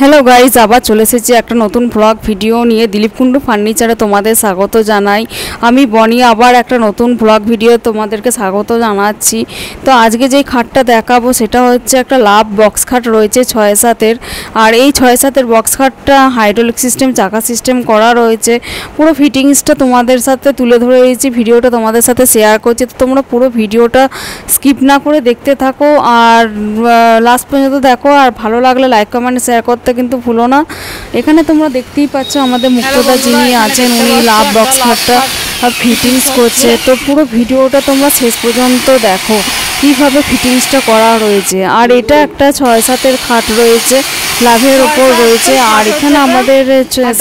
Hello guys, আবার চলে এসেছি একটা নতুন ব্লগ ভিডিও নিয়ে। দিলীপ কুণ্ডু ফার্নিচারে তোমাদের স্বাগত জানাই। আমি বনি আবার একটা নতুন ব্লগ ভিডিও তোমাদেরকে স্বাগত জানাচ্ছি। তো আজকে যেই খাটটা দেখাবো সেটা হচ্ছে একটা লাভ বক্স খাট রয়েছে 6-7-এর। আর এই 6-7-এর বক্স খাটটা হাইড্রোলিক সিস্টেম, চাকা সিস্টেম করা রয়েছে। পুরো ফিটিংসটা তোমাদের সাথে তুলে ধরেছি, ভিডিওটা তোমাদের সাথে শেয়ার করছি। তো তোমরা পুরো ভিডিওটা স্কিপ না করে দেখতে থাকো আর লাস্ট পর্যন্ত দেখো। আর ভালো লাগলে লাইক কমেন্ট শেয়ার করতে কিন্তু ভুলো না। এখানে তোমরা দেখতেই পাচ্ছ আমাদের মুক্তদা যিনি আছেন উনি লাভ বক্স খাটটা ফিটিংস করছে। তো পুরো ভিডিওটা তোমরা শেষ পর্যন্ত দেখো কীভাবে ফিটিংসটা করা রয়েছে। আর এটা একটা 6-7-এর খাট রয়েছে, লাভের ওপর রয়েছে। আর এখানে আমাদের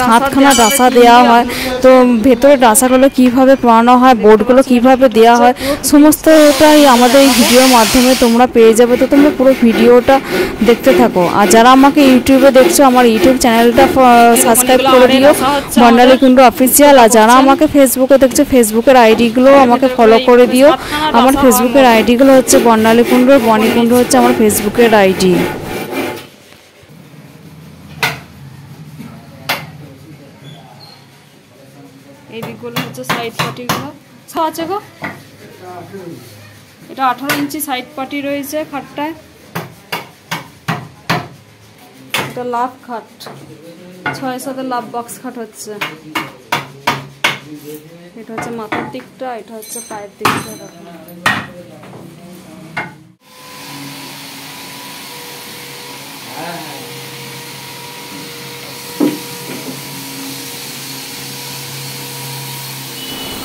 7খানা ডাসা দেওয়া হয়। তো ভেতরে ডাসাগুলো কীভাবে পড়ানো হয়, বোর্ডগুলো কীভাবে দেওয়া হয়, সমস্তটাই আমাদের এই ভিডিওর মাধ্যমে তোমরা পেয়ে যাবে। তো তোমরা পুরো ভিডিওটা দেখতে থাকো। আর যারা আমাকে ইউটিউবে দেখছো, আমার ইউটিউব চ্যানেলটা সাবস্ক্রাইব করে দিও, বর্ণালী কুণ্ডু অফিসিয়াল। আর যারা আমাকে ফেসবুকে দেখছো, ফেসবুকের আইডিগুলো আমাকে ফলো করে দিও। আমার ফেসবুকের আইডিগুলো হচ্ছে বর্ণালী কুণ্ডু, বনি কুণ্ডু হচ্ছে আমার ফেসবুকের আইডি। এই দিকগুলো হচ্ছে সাইড পাটিগুলো আছে গো। এটা 18 ইঞ্চি সাইড পাটি রয়েছে খাটটায়। এটা লাভ খাট, 6-7-এর লাভ বক্স খাট হচ্ছে। এটা হচ্ছে মাথার দিকটা, এটা হচ্ছে পায়ের দিকটা।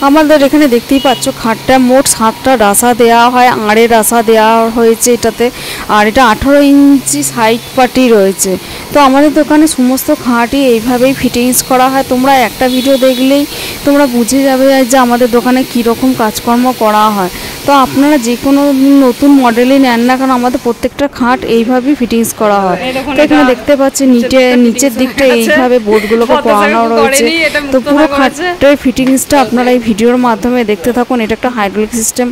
আমাদের এখানে দেখতেই পাচ্ছ খাটটা মোট 7টা ডাসা দেওয়া হয়, আড়ে ডাসা দেওয়া হয়েছে এটাতে। আর এটা 18 ইঞ্চি সাইড পাটি রয়েছে। তো আমাদের দোকানে সমস্ত খাটই এইভাবেই ফিটিংস করা হয়। তোমরা একটা ভিডিও দেখলেই তোমরা বুঝে যাবে যে আমাদের দোকানে কীরকম কাজকর্ম করা হয়। তো আপনারা যে কোনো নতুন মডেলই নেন না কেন, আমাদের প্রত্যেকটা খাট এইভাবেই ফিটিংস করা হয়। তো এখানে দেখতে পাচ্ছি নিচের দিকটা এইভাবে বোর্ডগুলোকে পরানো রয়েছে। তো পুরো খাটের ফিটিংসটা আপনারা এই ভিডিওর মাধ্যমে দেখতে থাকুন। এটা একটা হাইড্রোলিক সিস্টেম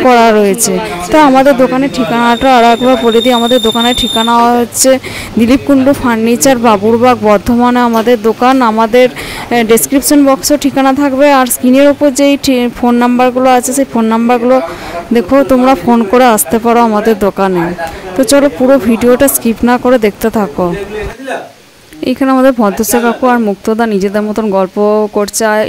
করা রয়েছে। তো আমাদের দোকানের ঠিকানাটা আর একবার বলে দিই। আমাদের দোকানের ঠিকানা হচ্ছে দিলীপ কুণ্ডু ফার্নিচার, বাবুরবাগ, বর্ধমানে আমাদের দোকান। আমাদের ডেসক্রিপশন বক্সেও ঠিকানা থাকবে। আর স্ক্রিনের ওপর যেই ফোন নাম্বারগুলো আছে সেই ফোন নাম্বারগুলো দেখো, তোমরা ফোন করে আসতে পারো আমাদের দোকানে। তো চলো পুরো ভিডিওটা স্কিপ না করে দেখতে থাকো। এইখানে আমাদের ভদ্রসা কাকু আর মুক্তদা নিজেদের মতন গল্প করছে। আর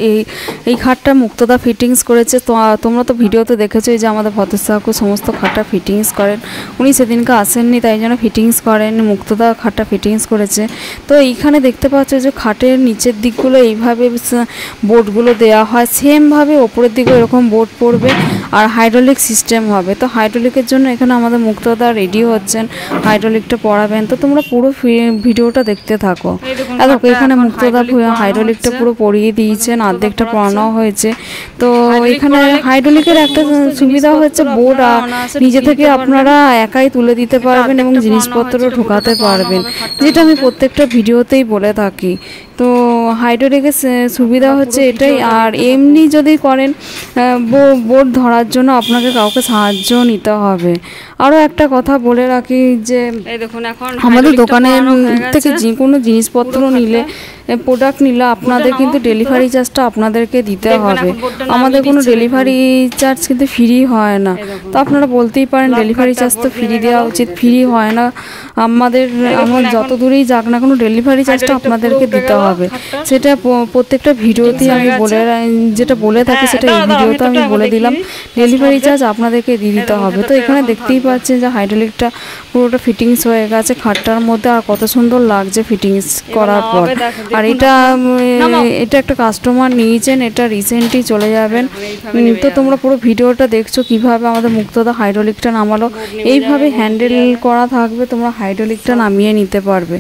এই খাটটা মুক্তদা ফিটিংস করেছে। তো তোমরা তো ভিডিওতে দেখেছো যে আমাদের ভদ্রসা কাকু সমস্ত খাটটা ফিটিংস করেন। উনি সেদিনকে আসেননি, তাই জন্য ফিটিংস করেন। মুক্তদা খাটটা ফিটিংস করেছে। তো এইখানে দেখতে পাচ্ছ যে খাটের নিচের দিকগুলো এইভাবে বোর্ডগুলো দেওয়া হয়, সেমভাবে ওপরের দিকে এরকম বোর্ড পড়বে। আর হাইড্রোলিক সিস্টেম হবে। তো হাইড্রোলিকের জন্য এখানে আমাদের মুক্তদা রেডি হচ্ছেন, হাইড্রোলিকটা পড়াবেন। তো তোমরা পুরো ভিডিওটা দেখতে থাকো। দেখো এখানে মুক্তদা হাইড্রোলিকটা পুরো পরিয়ে দিয়েছেন, অর্ধেকটা পড়ানো হয়েছে। তো এখানে হাইড্রোলিকের একটা সুবিধা হচ্ছে বোর্ড নিজে থেকে আপনারা একাই তুলে দিতে পারবেন এবং জিনিসপত্র ঢোকাতে পারবেন, যেটা আমি প্রত্যেকটা ভিডিওতেই বলে থাকি। তো হাইড্রোলিকের সুবিধা হচ্ছে এটাই। আর এমনি যদি করেন বোর্ড ধরার জন্য আপনাকে কাউকে সাহায্য নিতে হবে। আরও একটা কথা বলে রাখি যে আমাদের দোকানের থেকে যে কোনো জিনিসপত্র নিলে, প্রোডাক্ট নিলে আপনাদের কিন্তু ডেলিভারি চার্জটা আপনাদেরকে দিতে হবে। আমাদের কোনো ডেলিভারি চার্জ কিন্তু ফ্রি হয় না। তো আপনারা বলতেই পারেন ডেলিভারি চার্জ তো ফ্রি দেওয়া উচিত, ফ্রি হয় না। আমার যত দূরেই যাক না কোনো ডেলিভারি চার্জটা আপনাদেরকে দিতে হবে। সেটা প্রত্যেকটা ভিডিওতেই আমি যেটা বলে থাকি সেটা এই ভিডিওতে আমি বলে দিলাম, ডেলিভারি চার্জ আপনাদেরকে দিয়ে দিতে হবে। তো এখানে দেখতেই পাচ্ছেন যে হাইড্রোলিকটা পুরোটা ফিটিংস হয়ে গেছে খাটটার মধ্যে। আর কত সুন্দর লাগছে ফিটিংস করার পর। আর এটা একটা কাস্টমার নিয়েছেন, এটা রিসেন্টলি চলে যাবেন। তো তোমরা পুরো ভিডিওটা দেখছো কিভাবে আমাদের মুক্তদা হাইড্রোলিকটা নামালো। এইভাবে হ্যান্ডেল করা থাকবে, তোমরা হাইড্রোলিকটা নামিয়ে নিতে পারবে।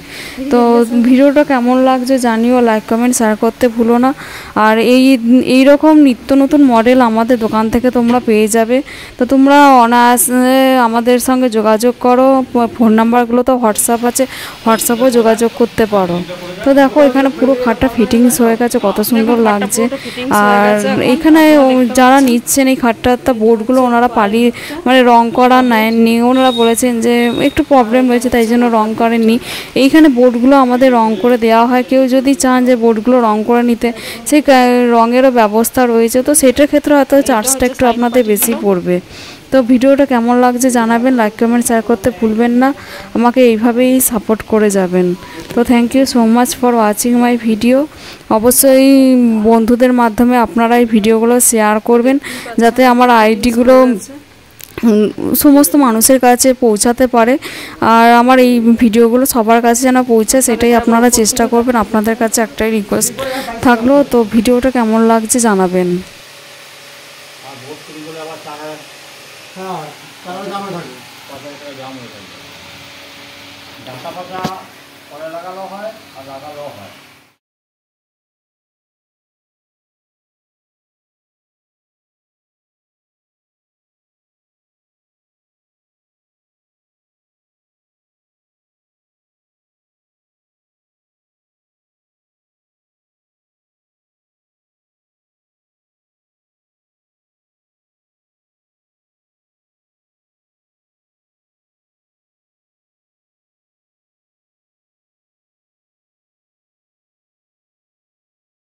তো ভিডিওটা কেমন লাগছে জানিও, লাইক কমেন্ট শেয়ার করতে ভুলো না। আর এই রকম নিত্য নতুন মডেল আমাদের দোকান থেকে তোমরা পেয়ে যাবে। তো তোমরা অনায়াসে আমাদের সঙ্গে যোগাযোগ করো। ফোন নাম্বারগুলো তো হোয়াটসঅ্যাপ আছে, হোয়াটসঅ্যাপেও যোগাযোগ করতে পারো। তো দেখো এখানে পুরো খাটটা ফিটিংস হয়ে গেছে, কত সুন্দর লাগছে। আর এখানে যারা নিচ্ছেন এই খাটটা বোর্ডগুলো ওনারা পালিয়ে মানে রং করা নেননি, ওনারা বলেছেন যে একটু প্রবলেম হয়েছে তাই জন্য রং করেননি। এইখানে বোর্ডগুলো আমাদের রং করে দেওয়া হয়, কেউ যদি চান যে বোর্ডগুলো রং করে নিতে সেই রঙেরও ব্যবস্থা রয়েছে, তো সেটার ক্ষেত্রে হয়তো চার্জটা একটু আপনাদের বেশি পড়বে। তো ভিডিওটা কেমন লাগছে জানাবেন, লাইক কমেন্ট শেয়ার করতে ভুলবেন না, আমাকে এইভাবেই সাপোর্ট করে যাবেন। তো thank you so much for watching my video. অবশ্যই বন্ধুদের মাধ্যমে আপনারা এই ভিডিওগুলো শেয়ার করবেন যাতে আমার আইডিগুলো সমস্ত মানুষের কাছে পৌঁছাতে পারে, আর আমার এই ভিডিওগুলো সবার কাছে যেন পৌঁছায় সেটাই আপনারা চেষ্টা করবেন। আপনাদের কাছে একটাই রিকোয়েস্ট থাকলো, তো ভিডিওটা কেমন লাগছে জানাবেন। ডাটা পাতা পরে লাগানো হয় আর লাগানো হয়।